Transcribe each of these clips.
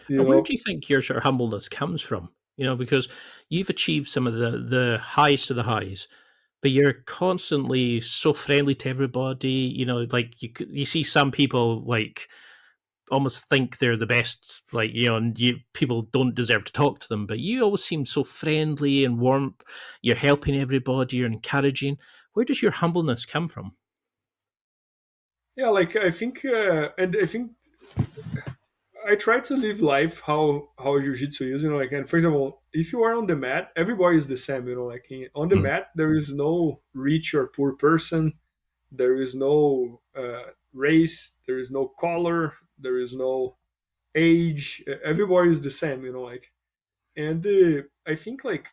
you And where do know. you think your sort of humbleness comes from? Because you've achieved some of the highest of the highs, but you're constantly so friendly to everybody. Like you see some people like almost think they're the best, like and people don't deserve to talk to them. But you always seem so friendly and warm. You're helping everybody. You're encouraging. Where does your humbleness come from? Yeah, like I think, and I think I try to live life how jiu-jitsu is, like, and for example, if you are on the mat, everybody is the same, like on the Mm, mat, there is no rich or poor person, there is no race, there is no color, there is no age, everybody is the same, like, and I think like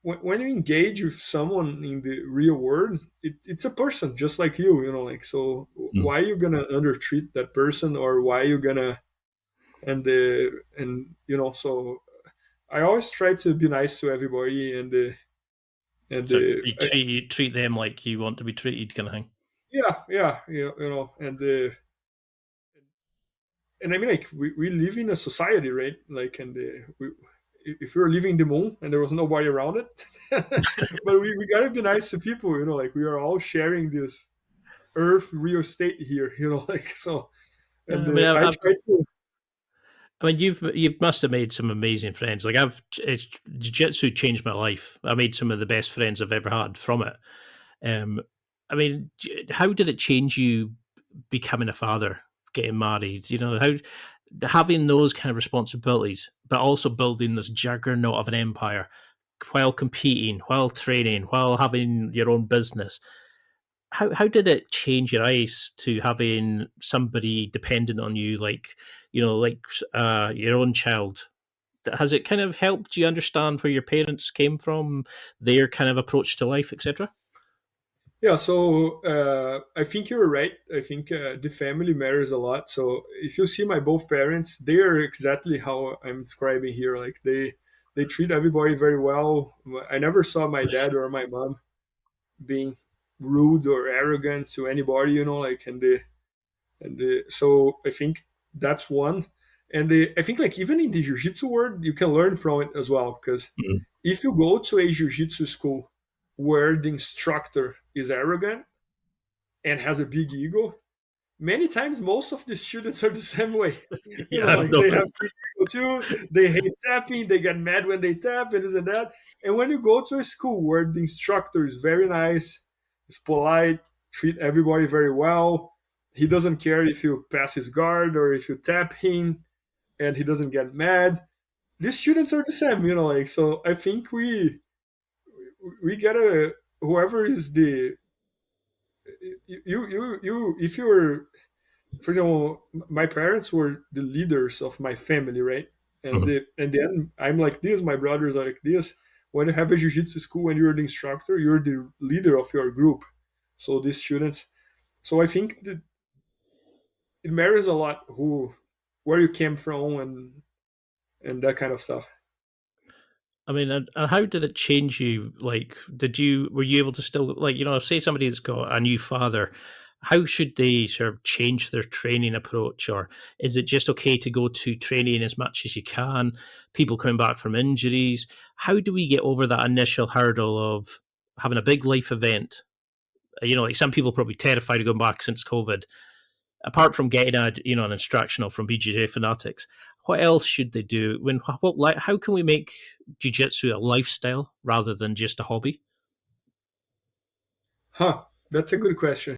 when you engage with someone in the real world, it's a person just like you, like, so mm. why are you gonna undertreat that person, or why are you gonna, and so I always try to be nice to everybody, and So you treat them like you want to be treated, kind of thing. yeah, yeah, and I mean, like, we live in a society, right? Like, and if we were living in the moon and there was nobody around it, but we gotta be nice to people, like we are all sharing this earth real estate here, like, so, and I mean, I try to. you must have made some amazing friends. Like jiu-jitsu changed my life. I made some of the best friends I've ever had from it. Um, I mean, how did it change you becoming a father, getting married? How having those kind of responsibilities, but also building this juggernaut of an empire while competing, while training, while having your own business. How did it change your eyes to having somebody dependent on you, like your own child? Has it kind of helped you understand where your parents came from, their kind of approach to life, etc.? Yeah, so I think you're right. I think the family matters a lot. So if you see my both parents, they are exactly how I'm describing here. Like, they treat everybody very well. I never saw my dad or my mom being rude or arrogant to anybody, like, so I think that's one. And I think, like, even in the jiu-jitsu world, you can learn from it as well, because Mm. if you go to a jiu-jitsu school where the instructor is arrogant and has a big ego, many times most of the students are the same way. Yeah, I've Like, they have noticed. big ego too. They hate tapping. They get mad when they tap and this and that. And when you go to a school where the instructor is very nice, is polite, treat everybody very well, he doesn't care if you pass his guard or if you tap him, and he doesn't get mad. These students are the same, like, so I think we gotta, whoever is the, if you're, for example, my parents were the leaders of my family, right? And Mhm. then I'm like this, my brothers are like this. When you have a jiu-jitsu school and you're the instructor, you're the leader of your group. So these students, so I think that it matters a lot where you came from, and that kind of stuff. I mean, and how did it change you? Like, were you able to still, like, say somebody's got a new father, how should they sort of change their training approach? Or is it just okay to go to training as much as you can? People coming back from injuries, how do we get over that initial hurdle of having a big life event? Like some people are probably terrified of going back since COVID. Apart from getting an instructional from BJJ fanatics, what else should they do? How can we make jiu-jitsu a lifestyle rather than just a hobby? Huh, that's a good question.